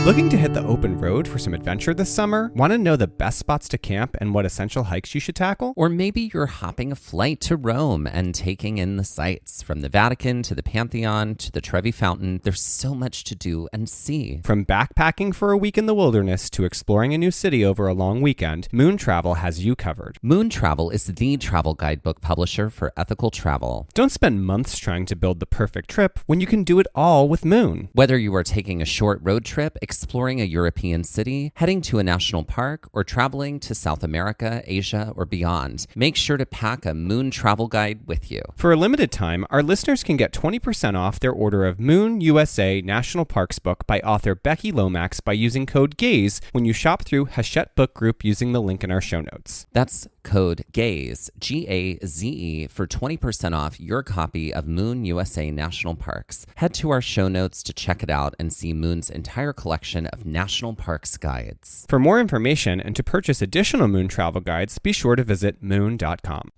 Looking to hit the open road for some adventure this summer? Want to know the best spots to camp and what essential hikes you should tackle? Or maybe you're hopping a flight to Rome and taking in the sights. From the Vatican to the Pantheon to the Trevi Fountain, there's so much to do and see. From backpacking for a week in the wilderness to exploring a new city over a long weekend, Moon Travel has you covered. Moon Travel is the travel guidebook publisher for ethical travel. Don't spend months trying to build the perfect trip when you can do it all with Moon. Whether you are taking a short road trip, exploring a European city, heading to a national park, or traveling to South America, Asia, or beyond, make sure to pack a Moon Travel Guide with you. For a limited time, our listeners can get 20% off their order of Moon USA National Parks book by author Becky Lomax by using code GAZE when you shop through Hachette Book Group using the link in our show notes. That's code GAZE, G-A-Z-E, for 20% off your copy of Moon USA National Parks. Head to our show notes to check it out and see Moon's entire collection of national parks guides. For more information and to purchase additional Moon travel guides, be sure to visit moon.com.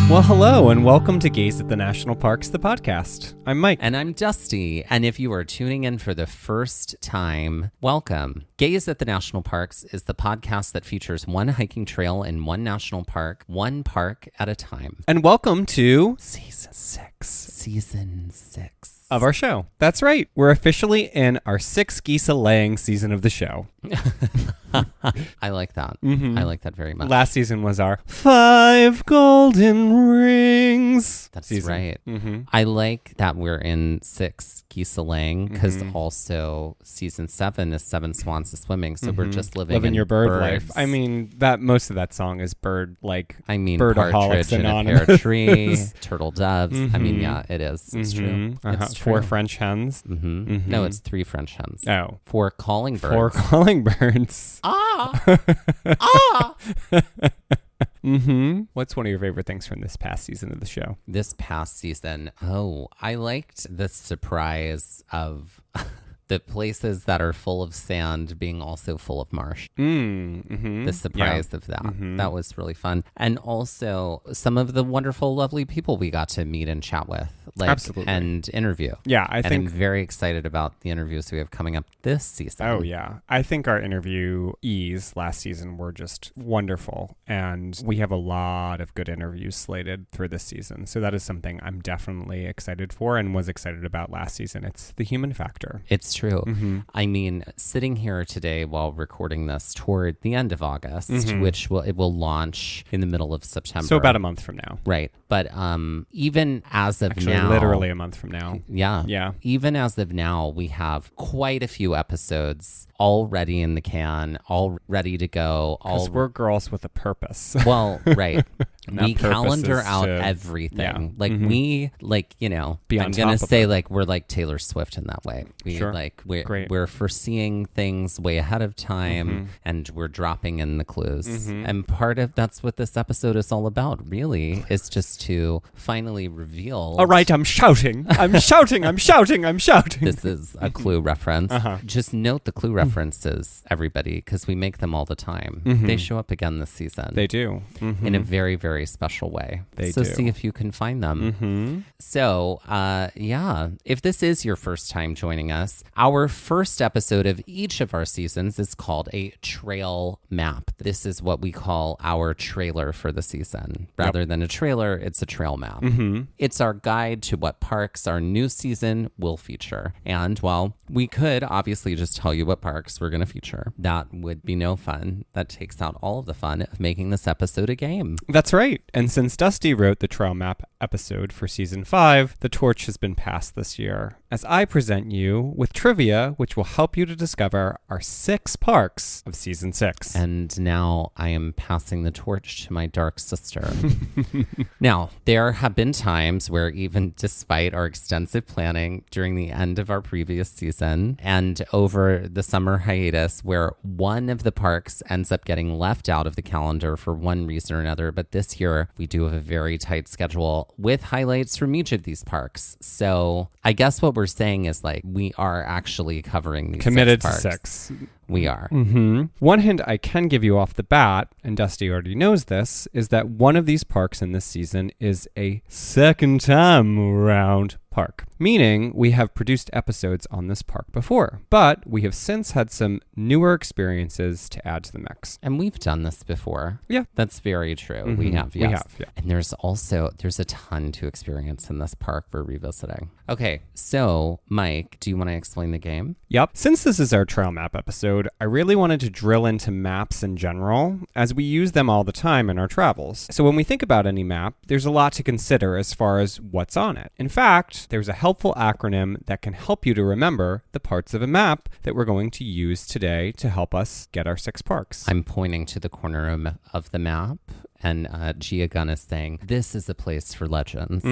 Well, hello, and welcome to Gaze at the National Parks, the podcast. I'm Mike. And I'm Dusty. And if you are tuning in for the first time, welcome. Gaze at the National Parks is the podcast that features one hiking trail in one national park, one park at a time. And welcome to Season 6. Season 6. Of our show. That's right. We're officially in our 6 geese laying season of the show. I like that. Mm-hmm. I like that very much. Last season was our 5 golden rings. That's season. Right. Mm-hmm. I like that we're in 6 geese laying because also season 7 is 7 swans a swimming. So we're just living your bird birds. life. I mean, that most of that song is Partridge in a pear tree, turtle doves. Mm-hmm. I mean, yeah, it is. It's true. It's true. 4 French hens. Mm-hmm. Mm-hmm. No, it's 3 French hens. Oh. 4 calling birds. 4 calling birds. Ah! Ah! Mm-hmm. What's one of your favorite things from this past season of the show? This past season? Oh, I liked the surprise of the places that are full of sand being also full of marsh. Mm-hmm. The surprise of that. Mm-hmm. That was really fun. And also some of the wonderful, lovely people we got to meet and chat with. Absolutely. And interview. Yeah, I think I'm very excited about the interviews we have coming up this season. Oh, yeah. I think our interviewees last season were just wonderful. And we have a lot of good interviews slated for this season. So that is something I'm definitely excited for and was excited about last season. It's the human factor. It's true. Mm-hmm. I mean, sitting here today while recording this toward the end of August, which it will launch in the middle of September. So about a month from now. Right. But even as of Actually, now, literally a month from now. Yeah. Yeah. Even as of now, we have quite a few episodes already in the can, all ready to go. Because we're girls with a purpose. Well, right. We purpose calendar is out to- everything. Yeah. Like we, like, you know, Be on I'm top going of to say it. like we're like Taylor Swift in that way. Sure. We're foreseeing things way ahead of time and we're dropping in the clues. And part of that's what this episode is all about, really, is just to finally reveal. All right, I'm shouting. I'm shouting. I'm shouting. I'm shouting. This is a clue reference. Just note the clue references, everybody, because we make them all the time. They show up again this season. They do. In a very, very special way. They so do. see if you can find them. So, yeah, if this is your first time joining us, our first episode of each of our seasons is called a trail map. This is what we call our trailer for the season. Rather than a trailer, it's a trail map. It's our guide to what parks our new season will feature. And, well, we could obviously just tell you what parks we're going to feature. That would be no fun. That takes out all of the fun of making this episode a game. That's right. And since Dusty wrote the trail map episode for season 5, the torch has been passed this year, as I present you with trivia which will help you to discover our 6 parks of season 6. And now I am passing the torch to my dark sister. Now, there have been times where even despite our extensive planning during the end of our previous season and over the summer hiatus, where one of the parks ends up getting left out of the calendar for one reason or another. But this year, we do have a very tight schedule with highlights from each of these parks. So I guess what we're saying is like we are actually covering these committed 6 parks. to 6. We are. One hint I can give you off the bat, and Dusty already knows this, is that one of these parks in this season is a second time around park, meaning we have produced episodes on this park before, but we have since had some newer experiences to add to the mix. And we've done this before. Yeah. That's very true. We have, yes. We have, yeah. And there's a ton to experience in this park we're revisiting. Okay, so Mike, do you want to explain the game? Yep. Since this is our trail map episode, I really wanted to drill into maps in general, as we use them all the time in our travels. So when we think about any map, there's a lot to consider as far as what's on it. In fact, there's a helpful acronym that can help you to remember the parts of a map that we're going to use today to help us get our 6 parks. I'm pointing to the corner of the map, and Gia Gunn is saying, this is a place for legends.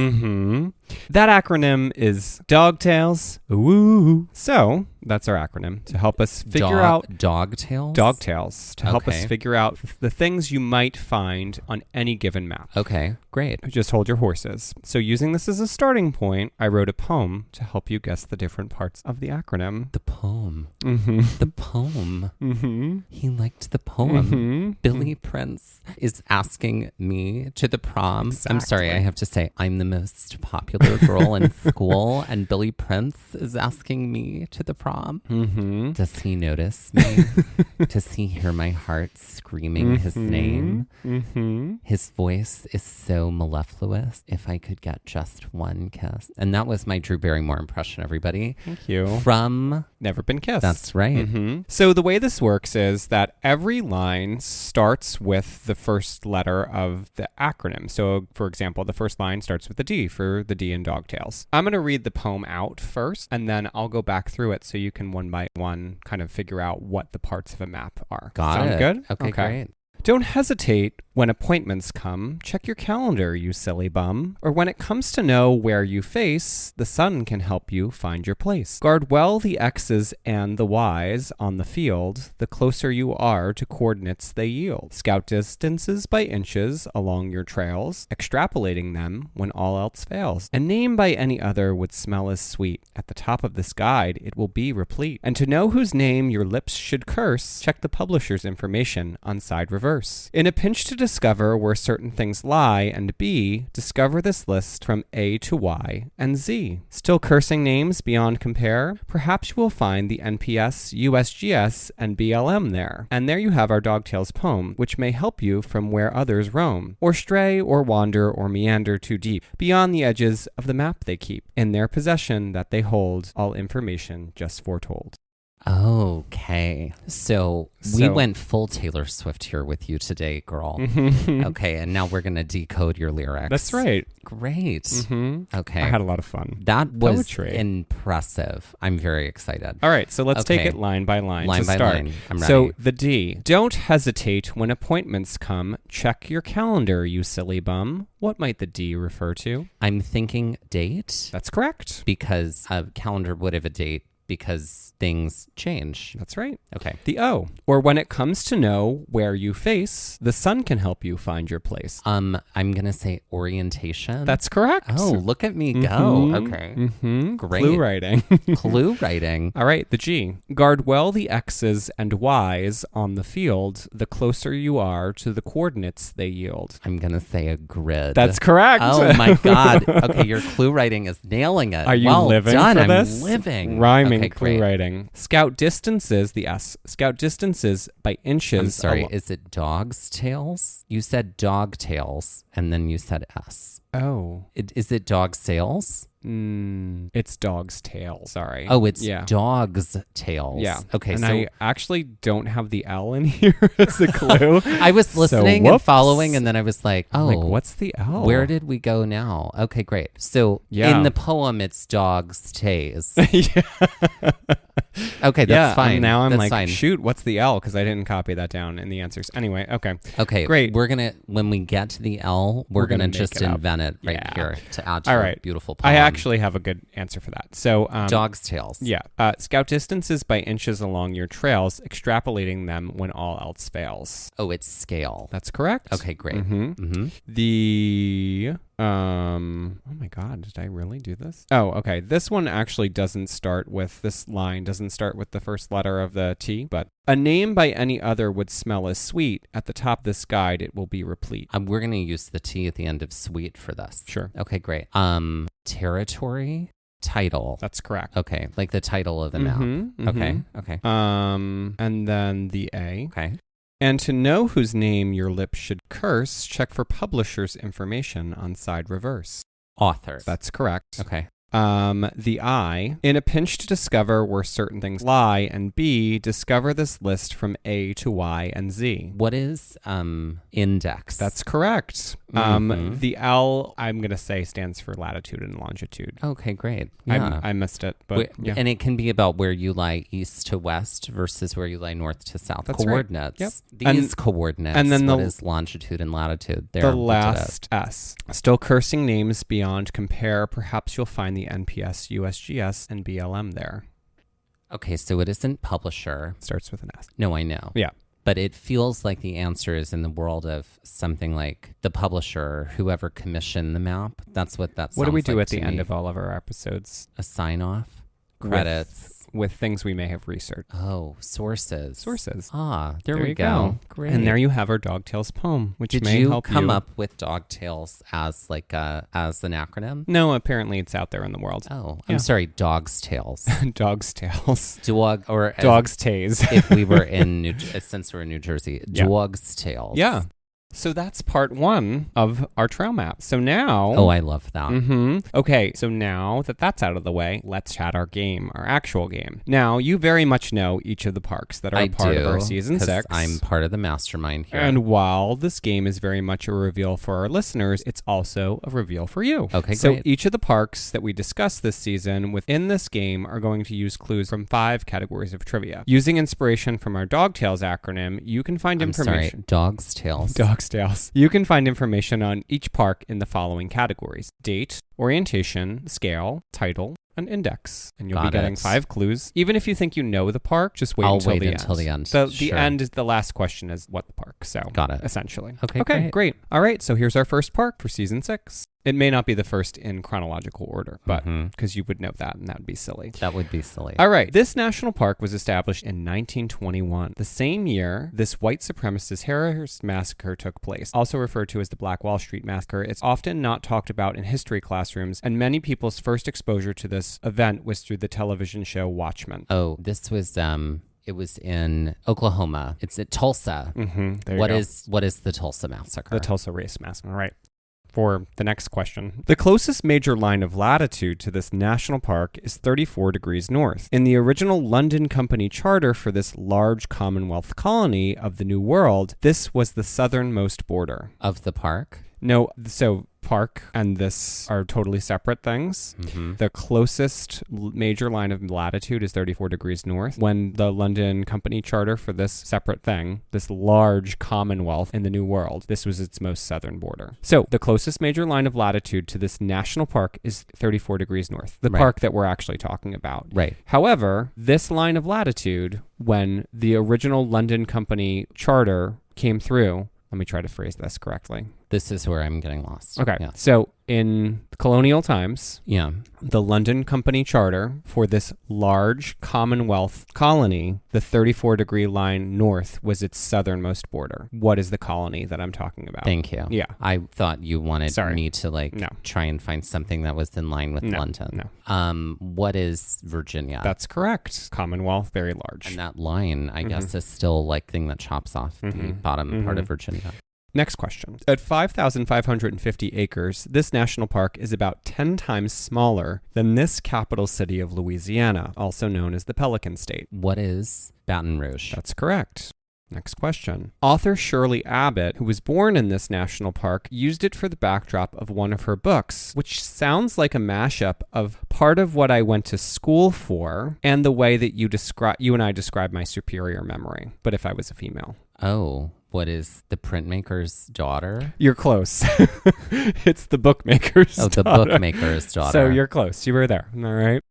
That acronym is Dogtails. Ooh. So that's our acronym to help us figure out Dogtails? Dogtails to help us figure out the things you might find on any given map. Okay, great. Just hold your horses. So using this as a starting point, I wrote a poem to help you guess the different parts of the acronym. The poem. The poem. He liked the poem. Billy Prince is asking me to the prom. Exactly. I'm sorry, I have to say, I'm the most popular girl in school, and Billy Prince is asking me to the prom. Does he notice me? Does he hear my heart screaming his name? His voice is so mellifluous. If I could get just one kiss. And that was my Drew Barrymore impression, everybody. Thank you. From Never Been Kissed. That's right. So the way this works is that every line starts with the first letter of the acronym. So, for example, the first line starts with the D for the D in Dogtails. I'm going to read the poem out first, and then I'll go back through it so you can one by one kind of figure out what the parts of a map are. Sound good? Okay, great. Don't hesitate when appointments come. Check your calendar, you silly bum. Or when it comes to know where you face, the sun can help you find your place. Guard well the X's and the Y's on the field. The closer you are to coordinates they yield. Scout distances by inches along your trails, extrapolating them when all else fails. A name by any other would smell as sweet. At the top of this guide, it will be replete. And to know whose name your lips should curse, check the publisher's information on side reverse. In a pinch to discover where certain things lie, and B, discover this list from A to Y and Z. Still cursing names beyond compare? Perhaps you will find the NPS, USGS, and BLM there. And there you have our Dogtails poem, which may help you from where others roam, or stray, or wander, or meander too deep, beyond the edges of the map they keep. In their possession that they hold, all information just foretold. Okay. So we went full Taylor Swift here with you today, girl. Okay, and now we're going to decode your lyrics. That's right. Great. Okay. I had a lot of fun. That was Poetry. Impressive. I'm very excited. All right, so let's take it line by line. Line to by start. line. I'm ready. So the D. Don't hesitate when appointments come. Check your calendar, you silly bum. What might the D refer to? I'm thinking date. That's correct. Because a calendar would have a date. Because things change. That's right. Okay. The O, or when it comes to know where you face, the sun can help you find your place. I'm going to say orientation. That's correct. Oh, look at me go. Okay. Great. Clue writing. Clue writing. All right, the G. Guard well the X's and Y's on the field. The closer you are to the coordinates they yield. I'm going to say a grid. That's correct. Oh my God. Okay, your clue writing is nailing it. Are you well living done. for this? I'm living. Rhyming. Okay, Clue writing. Scout distances, the S. Scout distances by inches. I'm sorry, is it dog's tails? You said dog tails, and then you said S. Oh. Is it dog sails? It's dog's tail. Sorry. Oh, it's dog's tails. Yeah. Okay, and so I actually don't have the L in here as a clue. I was listening and following, and then I was like, oh. Like, what's the L? Where did we go now? Okay, great. So in the poem, it's dog's tails. Okay, that's fine. Now I'm that's fine. shoot, what's the L? Because I didn't copy that down in the answers. Anyway, okay. Okay, great. We're going to, when we get to the L, we're going to just invent it right here to add to our beautiful poem. I actually have a good answer for that. So, dog's tails. Yeah. Scout distances by inches along your trails, extrapolating them when all else fails. Oh, it's scale. That's correct. Okay, great. The Oh my God, did I really do this? Oh, okay. This line doesn't start with the first letter of the T, but a name by any other would smell as sweet. At the top of this guide, it will be replete. We're going to use the T at the end of sweet for this. Sure. Okay, great. Territory, title. That's correct. Okay, like the title of the map. Okay. And then the A. Okay. And to know whose name your lips should curse, check for publisher's information on side reverse. Author. That's correct. Okay. The I, in a pinch to discover where certain things lie, and B, discover this list from A to Y and Z. What is index? That's correct. The L, I'm going to say, stands for latitude and longitude. Okay, great. Yeah. I missed it, but yeah. And it can be about where you lie east to west versus where you lie north to south. That's coordinates. Right. Yep. These coordinates. And then what is longitude and latitude? The last S. Still cursing names beyond compare. Perhaps you'll find the NPS, USGS, and BLM there. Okay, so it isn't publisher. It starts with an S. No, I know. Yeah. But it feels like the answer is in the world of something like the publisher, whoever commissioned the map. That's what that sounds like. What do we do at the me. end of all of our episodes? A sign-off? Credits? With things we may have researched. Oh, sources. There we go. Great. And there you have our Dogtails poem, which Did may you help come up with Dogtails as like as an acronym? No, apparently it's out there in the world. Oh, I'm sorry, Dog's Tales. Dog's Tales. Dog's Tays. If we were in since we're in New Jersey, Dog's Tales. Yeah. So that's part 1 of our trail map. So now... Oh, I love that. Okay, so now that that's out of the way, let's chat our actual game. Now, you very much know each of the parks that are part of our Season 6. I'm part of the mastermind here. And while this game is very much a reveal for our listeners, it's also a reveal for you. Okay, so great. Each of the parks that we discuss this season within this game are going to use clues from 5 categories of trivia. Using inspiration from our Dogtails acronym, you can find information... Dog's Tales. You can find information on each park in the following categories: date, orientation, scale, title, and index. And you'll be getting 5 clues. Even if you think you know the park, just wait until the end. The end is the last question is what the park. So got it. Essentially. Okay, great. All right, so here's our first park for season 6. It may not be the first in chronological order, but because you would know that, and that would be silly. That would be silly. All right. This national park was established in 1921. The same year, this white supremacist terrorist massacre took place, also referred to as the Black Wall Street Massacre. It's often not talked about in history classrooms, and many people's first exposure to this event was through the television show Watchmen. Oh, this was... It was in Oklahoma. It's at Tulsa. What is the Tulsa Massacre? The Tulsa Race Massacre, right. For the next question. The closest major line of latitude to this national park is 34 degrees north. In the original London Company charter for this large Commonwealth colony of the New World, this was the southernmost border. Of the park? No, so park and this are totally separate things. The closest major line of latitude is 34 degrees north. When the London Company charter for this separate thing, this large Commonwealth in the New World, this was its most southern border. So the closest major line of latitude to this national park is 34 degrees north, the park that we're actually talking about. Right. However, this line of latitude, when the original London Company charter came through, let me try to phrase this correctly. This is where I'm getting lost. Okay. Yeah. So in colonial times, yeah, the London Company charter for this large Commonwealth colony, the 34-degree line north was its southernmost border. What is the colony that I'm talking about? Thank you. Yeah. I thought you wanted me to try and find something that was in line with London. No. What is Virginia? That's correct. Commonwealth, very large. And that line, I guess, is still like thing that chops off the bottom part of Virginia. Next question. At 5,550 acres, this national park is about 10 times smaller than this capital city of Louisiana, also known as the Pelican State. What is Baton Rouge? That's correct. Next question. Author Shirley Abbott, who was born in this national park, used it for the backdrop of one of her books, which sounds like a mashup of part of what I went to school for and the way that you and I describe my superior memory, but if I was a female. Oh. What is the printmaker's daughter? You're close. It's the bookmaker's daughter. Oh, the bookmaker's daughter. So you're close. You were there. All right.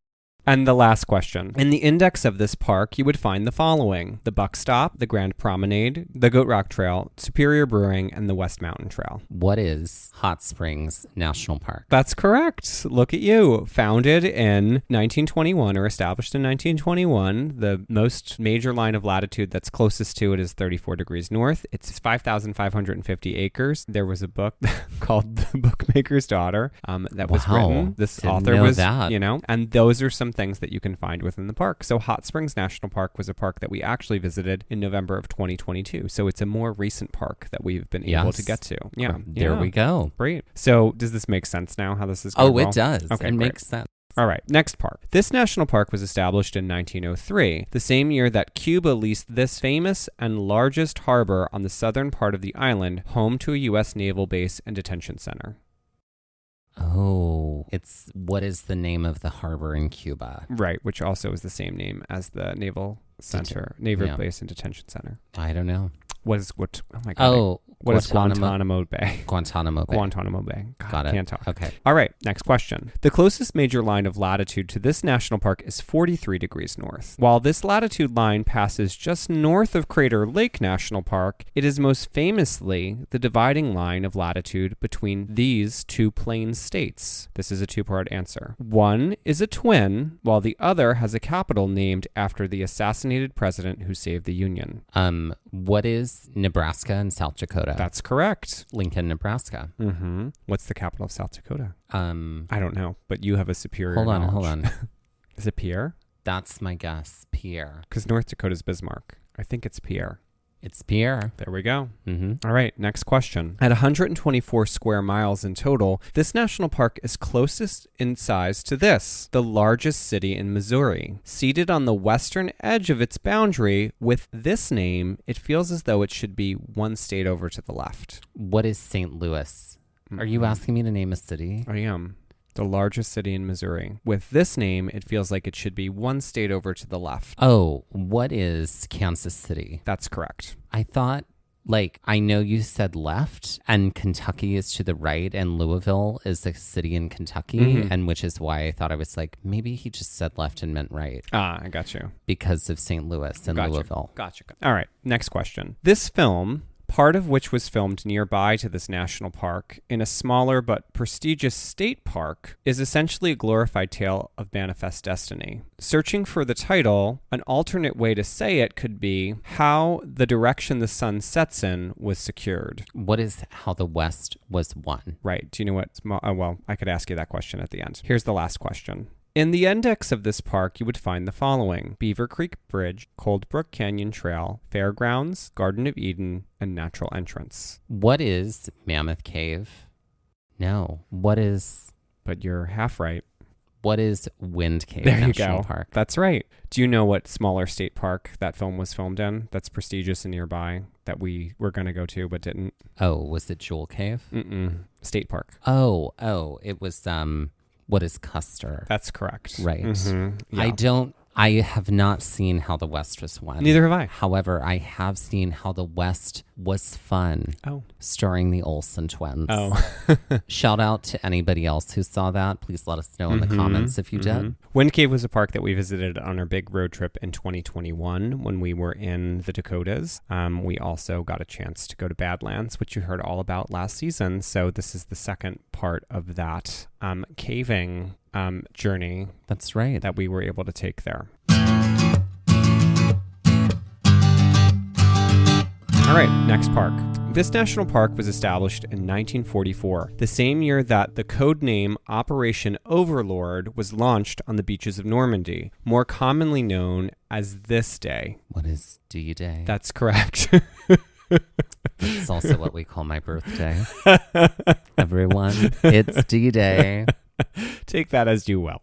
And the last question. In the index of this park, you would find the following: the Buck Stop, the Grand Promenade, the Goat Rock Trail, Superior Brewing, and the West Mountain Trail. What is Hot Springs National Park? That's correct. Look at you. Founded in 1921 or established in 1921. The most major line of latitude that's closest to it is 34 degrees north. It's 5,550 acres. There was a book called The Bookmaker's Daughter that was written. This author was, and those are some things that you can find within the park. So Hot Springs National Park was a park that we actually visited in November of 2022. So it's a more recent park that we've been able to get to. Yeah. There we go. Great. So does this make sense now how this is going? Oh, it does. Okay, it makes sense. All right, next park. This national park was established in 1903, the same year that Cuba leased this famous and largest harbor on the southern part of the island, home to a U.S. naval base and detention center. Oh, what is the name of the harbor in Cuba? Right, which also is the same name as the naval center, naval base and detention center. I don't know. Oh my God. What is Guantanamo Bay? Guantanamo Bay. Guantanamo Bay. God, Got it. Can't talk. Okay. All right, next question. The closest major line of latitude to this national park is 43 degrees north. While this latitude line passes just north of Crater Lake National Park, it is most famously the dividing line of latitude between these two plain states. This is a two-part answer. One is a twin, while the other has a capital named after the assassinated president who saved the Union. What is Nebraska and South Dakota? That's correct. Lincoln, Nebraska. Mm-hmm. What's the capital of South Dakota? I don't know, but you have a superior Hold knowledge. on. Is it Pierre? That's my guess. Pierre. Because North Dakota's Bismarck. I think it's Pierre. It's Pierre. There we go. Mm-hmm. All right, next question. At 124 square miles in total, this national park is closest in size to this, the largest city in Missouri. Seated on the western edge of its boundary with this name, it feels as though it should be one state over to the left. What is St. Louis? Mm-hmm. Are you asking me to name a city? I am. The largest city in Missouri. With this name, it feels like it should be one state over to the left. Oh, what is Kansas City? That's correct. I thought, I know you said left, and Kentucky is to the right, and Louisville is a city in Kentucky, and which is why I thought I was like, maybe he just said left and meant right. Ah, I got you. Because of St. Louis and Louisville. Gotcha. All right, next question. This film, part of which was filmed nearby to this national park in a smaller but prestigious state park, is essentially a glorified tale of manifest destiny. Searching for the title, an alternate way to say it could be How the Direction the Sun Sets In Was Secured. What is How the West Was Won? Right. Do you know what? Well, I could ask you that question at the end. Here's the last question. In the index of this park, you would find the following: Beaver Creek Bridge, Cold Brook Canyon Trail, Fairgrounds, Garden of Eden, and Natural Entrance. What is Mammoth Cave? No. What is... But you're half right. What is Wind Cave National Park? That's right. Do you know what smaller state park that film was filmed in that's prestigious and nearby that we were going to go to but didn't? Oh, was it Jewel Cave? State park. Oh, it was... What is Custer? That's correct. Right. Mm-hmm. Yeah. I have not seen How the West Was Won. Neither have I. However, I have seen How the West Was Fun. Oh. Starring the Olsen twins. Oh. Shout out to anybody else who saw that. Please let us know in the comments if you did. Wind Cave was a park that we visited on our big road trip in 2021 when we were in the Dakotas. We also got a chance to go to Badlands, which you heard all about last season. So this is the second part of that caving journey. That's right. That we were able to take there. All right, next park. This national park was established in 1944, the same year that the codename Operation Overlord was launched on the beaches of Normandy, more commonly known as this day. What is D-Day? That's correct. That's also what we call my birthday. Everyone, it's D-Day. Take that as you will.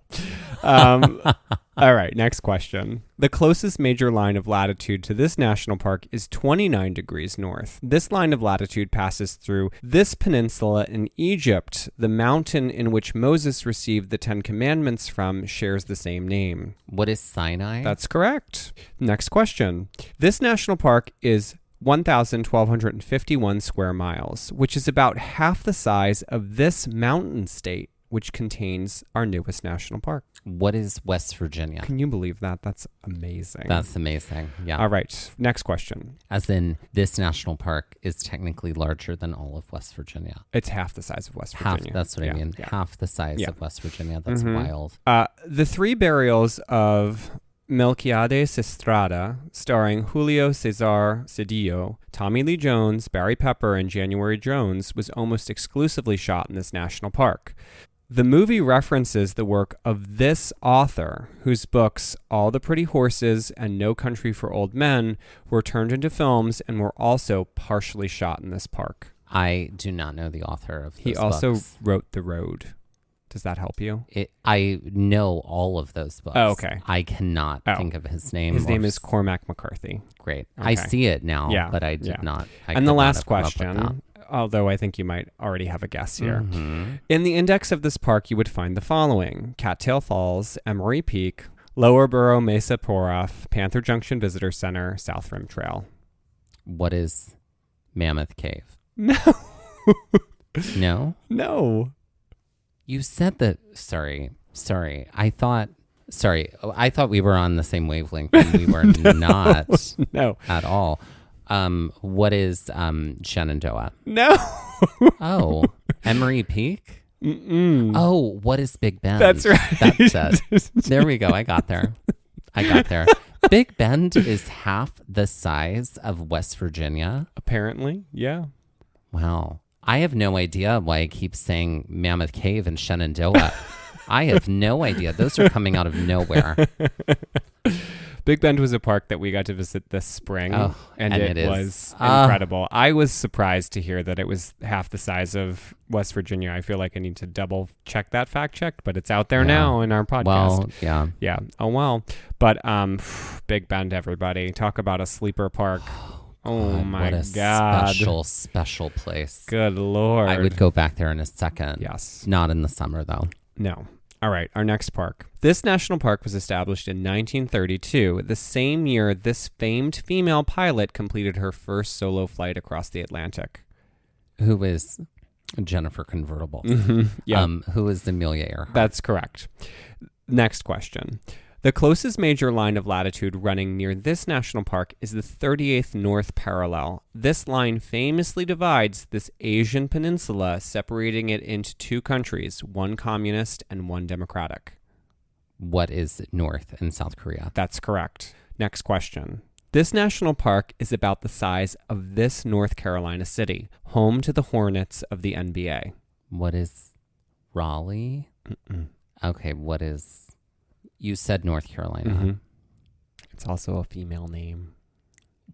All right, next question. The closest major line of latitude to this national park is 29 degrees north. This line of latitude passes through this peninsula in Egypt. The mountain in which Moses received the Ten Commandments from shares the same name. What is Sinai? That's correct. Next question. This national park is 1,1251 square miles, which is about half the size of this mountain state. which contains our newest national park. What is West Virginia? Can you believe that? That's amazing. That's amazing. Yeah. All right. Next question. As in, this national park is technically larger than all of West Virginia. It's half the size of West Virginia. That's what I mean. Yeah. Half the size of West Virginia. That's wild. The three burials of Melquiades Estrada, starring Julio Cesar Cedillo, Tommy Lee Jones, Barry Pepper, and January Jones, was almost exclusively shot in this national park. The movie references the work of this author, whose books All the Pretty Horses and No Country for Old Men were turned into films and were also partially shot in this park. I do not know the author of those He also books. wrote The Road. Does that help you? I know all of those books. Oh, okay. I cannot think of his name. His name is Cormac McCarthy. Great. Okay. I see it now, but I did not. And the last question, although I think you might already have a guess here. Mm-hmm. In the index of this park, you would find the following: Cattail Falls, Emery Peak, Lower Borough Mesa Poraf, Panther Junction Visitor Center, South Rim Trail. What is Mammoth Cave? No. No? No. You said that. Sorry. I thought we were on the same wavelength, and we were not. No. At all. What is Shenandoah? No. Oh, Emery Peak? Mm-mm. Oh, what is Big Bend? That's right. That's it. There we go. I got there. Big Bend is half the size of West Virginia. Apparently, yeah. Wow. I have no idea why I keep saying Mammoth Cave and Shenandoah. I have no idea. Those are coming out of nowhere. Big Bend was a park that we got to visit this spring, and it was incredible. I was surprised to hear that it was half the size of West Virginia. I feel like I need to double check that fact checked, but it's out there now in our podcast. Well, yeah. Yeah. Oh, well. But Big Bend, everybody. Talk about a sleeper park. Oh my what a God. Special place. Good Lord. I would go back there in a second. Yes. Not in the summer, though. No. All right, our next park. This national park was established in 1932, the same year this famed female pilot completed her first solo flight across the Atlantic. Who is Jennifer Convertible? Mm-hmm. Yeah. Who is Amelia Earhart? That's correct. Next question. The closest major line of latitude running near this national park is the 38th North Parallel. This line famously divides this Asian peninsula, separating it into two countries, one communist and one democratic. What is North and South Korea? That's correct. Next question. This national park is about the size of this North Carolina city, home to the Hornets of the NBA. What is Raleigh? Mm-mm. Okay, what is... You said North Carolina. Mm-hmm. It's also a female name.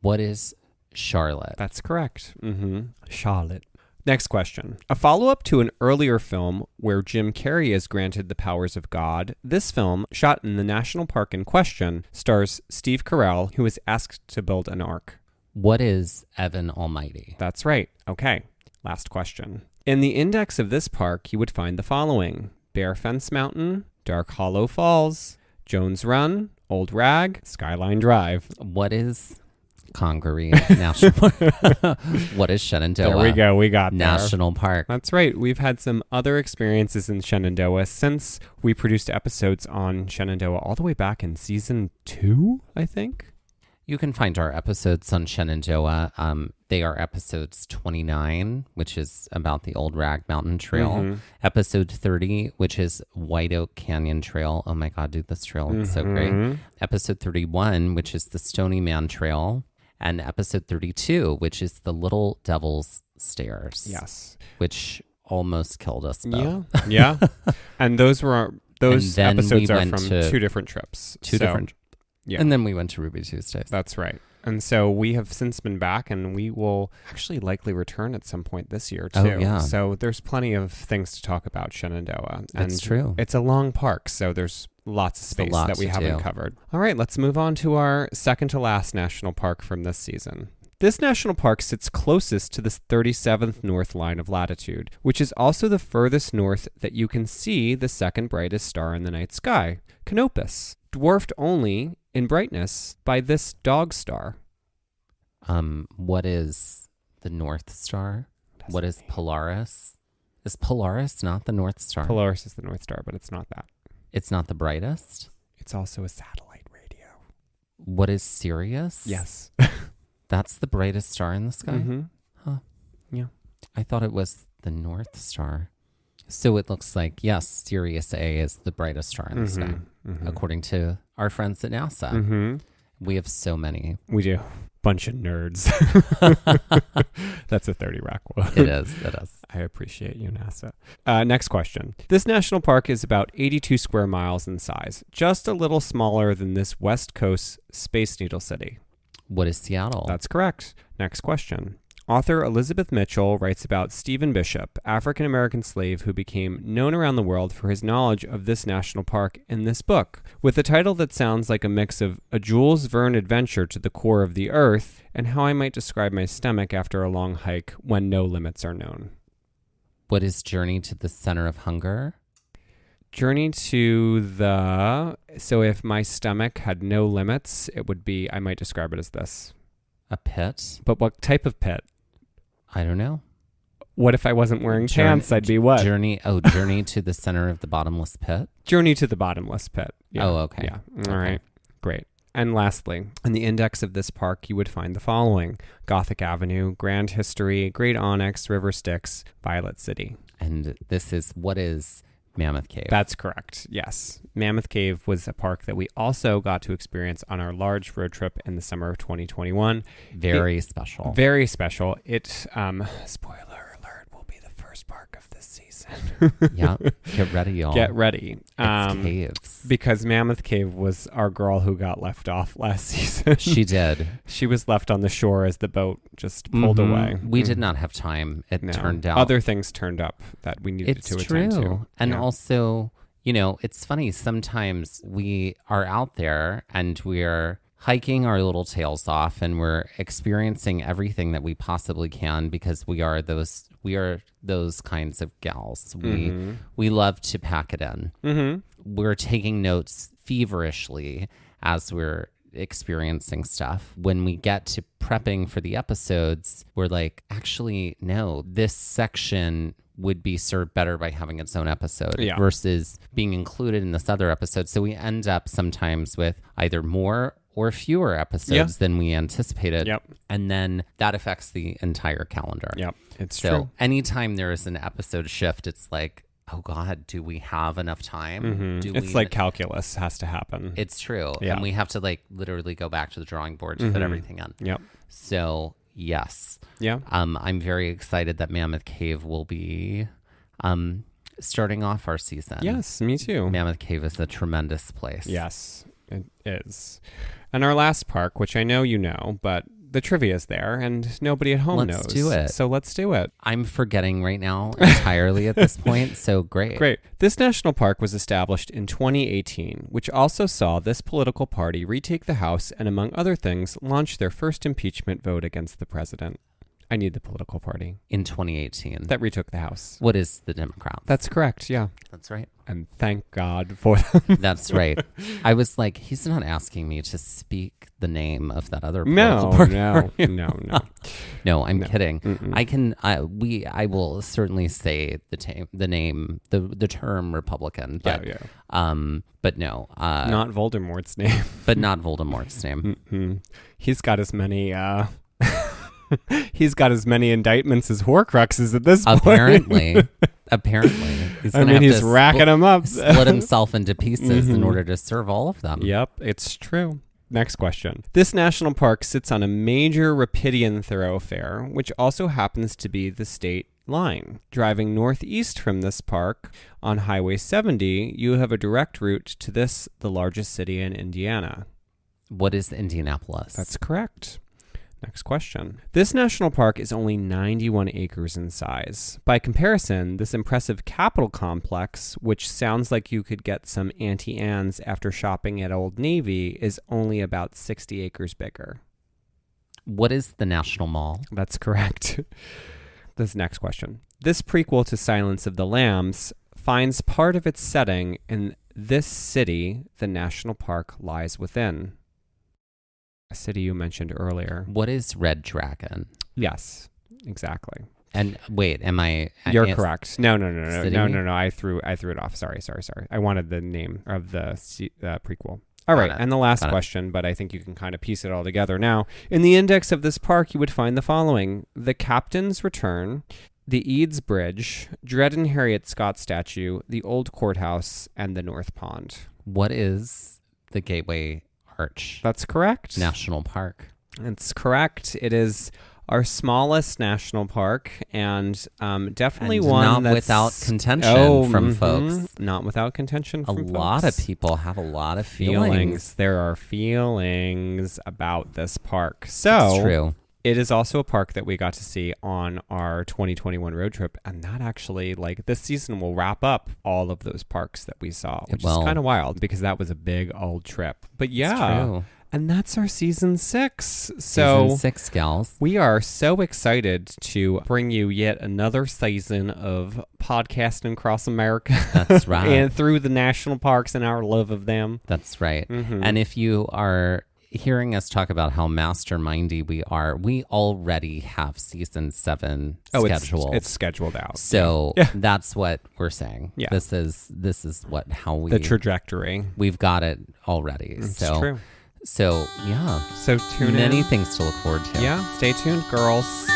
What is Charlotte? That's correct. Mm-hmm. Charlotte. Next question. A follow-up to an earlier film where Jim Carrey is granted the powers of God, this film, shot in the national park in question, stars Steve Carell, who is asked to build an ark. What is Evan Almighty? That's right. Okay. Last question. In the index of this park, you would find the following: Bear Fence Mountain, Dark Hollow Falls, Jones Run, Old Rag, Skyline Drive. What is Congaree National Park? What is Shenandoah? There we go. We got there. National Park. That's right. We've had some other experiences in Shenandoah since we produced episodes on Shenandoah all the way back in season 2, I think. You can find our episodes on Shenandoah. They are episodes 29, which is about the Old Rag Mountain Trail. Mm-hmm. Episode 30, which is White Oak Canyon Trail. Oh my God, dude, this trail looks so great. Episode 31, which is the Stony Man Trail. And episode 32, which is the Little Devil's Stairs. Yes. Which almost killed us both. Yeah. And those episodes are from two different trips. Yeah. And then we went to Ruby Tuesdays. That's right. And so we have since been back, and we will actually likely return at some point this year, too. Oh, yeah. So there's plenty of things to talk about Shenandoah. That's true. It's a long park, so there's lots of space that we haven't covered. All right, let's move on to our second to last national park from this season. This national park sits closest to the 37th north line of latitude, which is also the furthest north that you can see the second brightest star in the night sky, Canopus, dwarfed only in brightness by this dog star. What is the North Star? What is Polaris? Is Polaris not the North Star? Polaris is the North Star, but it's not that. It's not the brightest? It's also a satellite radio. What is Sirius? Yes. That's the brightest star in the sky? Mm-hmm. Huh. Yeah. I thought it was the North Star. So it looks like, yes, Sirius A is the brightest star in the sky, according to our friends at NASA. Mm-hmm. We have so many. We do. Bunch of nerds. That's a 30 Rock quote. It is. I appreciate you, NASA. Next question. This national park is about 82 square miles in size, just a little smaller than this West Coast Space Needle city. What is Seattle? That's correct. Next question. Author Elizabeth Mitchell writes about Stephen Bishop, African-American slave who became known around the world for his knowledge of this national park in this book, with a title that sounds like a mix of A Jules Verne adventure to the core of the earth and how I might describe my stomach after a long hike when no limits are known. What is Journey to the Center of Hunger? Journey to the... So if my stomach had no limits, it would be... I might describe it as this. A pit? But what type of pit? I don't know. What if I wasn't wearing pants? I'd be what? Journey to the center of the bottomless pit? Journey to the bottomless pit. Yeah. Oh, okay. Yeah. All right. Great. And lastly, in the index of this park, you would find the following: Gothic Avenue, Grand History, Great Onyx, River Styx, Violet City. And what is Mammoth Cave? That's correct. Yes. Mammoth Cave was a park that we also got to experience on our large road trip in the summer of 2021. Very special. Very special. It, spoiler alert, will be the first park of this season. Yeah. Get ready, y'all. Get ready. It's caves. Because Mammoth Cave was our girl who got left off last season. She did. She was left on the shore as the boat just pulled away. We did not have time. It turned out. Other things turned up that we needed to attend to. And also, it's funny. Sometimes we are out there and we're hiking our little tails off and we're experiencing everything that we possibly can because we are those kinds of gals. We love to pack it in. We're taking notes feverishly as we're experiencing stuff. When we get to prepping for the episodes, we're like, actually, no, this section would be served better by having its own episode versus being included in this other episode. So we end up sometimes with either more or fewer episodes than we anticipated. Yep. And then that affects the entire calendar. Yep. It's so true. Anytime there is an episode shift, it's like, oh God, do we have enough time? It's like calculus has to happen. It's true. Yeah. And we have to literally go back to the drawing board to fit everything in. Yep. So yes. Yeah. I'm very excited that Mammoth Cave will be starting off our season. Yes, me too. Mammoth Cave is a tremendous place. Yes, it is. And our last park, which I know you know, but the trivia is there and nobody at home knows. Let's do it. So let's do it. I'm forgetting right now entirely at this point, so great. Great. This national park was established in 2018, which also saw this political party retake the House and, among other things, launch their first impeachment vote against the president. I need the political party. In 2018. That retook the House. What is the Democrats? That's correct, yeah. That's right. And thank God for them. That's right. I was like, he's not asking me to speak the name of that other political party. No. No, I'm kidding. Mm-mm. I will certainly say the name, the term Republican. But, but no. Not Voldemort's name. But not Voldemort's name. Mm-hmm. He's got as many... He's got as many indictments as Horcruxes at this point. Apparently. He's racking them up. Split himself into pieces in order to serve all of them. Yep, it's true. Next question. This national park sits on a major Rapidian thoroughfare, which also happens to be the state line. Driving northeast from this park on Highway 70, you have a direct route to the largest city in Indiana. What is Indianapolis? That's correct. Next question. This national park is only 91 acres in size. By comparison, this impressive Capitol complex, which sounds like you could get some Auntie Anne's after shopping at Old Navy, is only about 60 acres bigger. What is the National Mall? That's correct. This next question. This prequel to Silence of the Lambs finds part of its setting in this city the national park lies within. A city you mentioned earlier. What is Red Dragon? Yes, exactly. And wait, am I? You're correct. No. City? I threw it off. Sorry. I wanted the name of the prequel. All right, and the last question, but I think you can kind of piece it all together now. In the index of this park, you would find the following: the Captain's Return, the Eads Bridge, Dred and Harriet Scott statue, the Old Courthouse, and the North Pond. What is the Gateway Arch? That's correct. National Park. It's correct. It is our smallest national park, and definitely one not that's without contention from folks. Not without contention from folks. A lot of people have a lot of feelings. There are feelings about this park. So it's true. It is also a park that we got to see on our 2021 road trip, and that actually, this season will wrap up all of those parks that we saw, which is kind of wild because that was a big old trip. But yeah. It's true. And that's our season 6. Season 6, gals. We are so excited to bring you yet another season of podcasting across America. That's right. And through the national parks and our love of them. That's right. Mm-hmm. And if you are hearing us talk about how mastermindy we are, we already have season 7 scheduled. It's scheduled out. So that's what we're saying. Yeah. This is how we the trajectory. We've got it already. It's true. So, yeah. So tune in. Many things to look forward to. Yeah. Stay tuned, girls.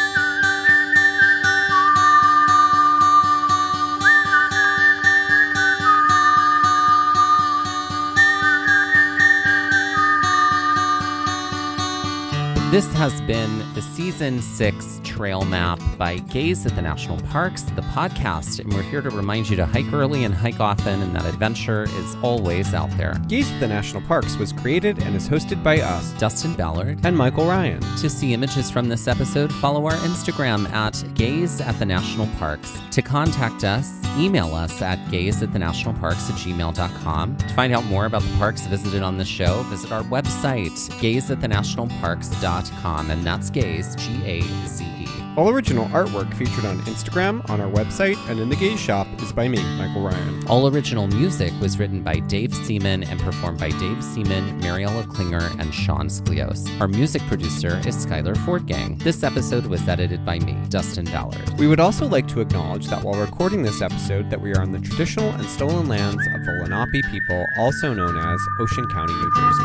This has been the Season 6 Trail Map by Gaze at the National Parks, the podcast, and we're here to remind you to hike early and hike often, and that adventure is always out there. Gaze at the National Parks was created and is hosted by us, Dustin Ballard, and Michael Ryan. To see images from this episode, follow our Instagram at Gaze at the National Parks. To contact us, email us at gazeatthenationalparks@gmail.com. To find out more about the parks visited on the show, visit our website, gazeatthenationalparks.com. And that's Gaze, Gaze. All original artwork featured on Instagram, on our website, and in the Gaze shop is by me, Michael Ryan. All original music was written by Dave Seaman and performed by Dave Seaman, Mariella Klinger, and Sean Sklios. Our music producer is Skyler Fortgang. This episode was edited by me, Dustin Ballard. We would also like to acknowledge that while recording this episode, that we are on the traditional and stolen lands of the Lenape people, also known as Ocean County, New Jersey.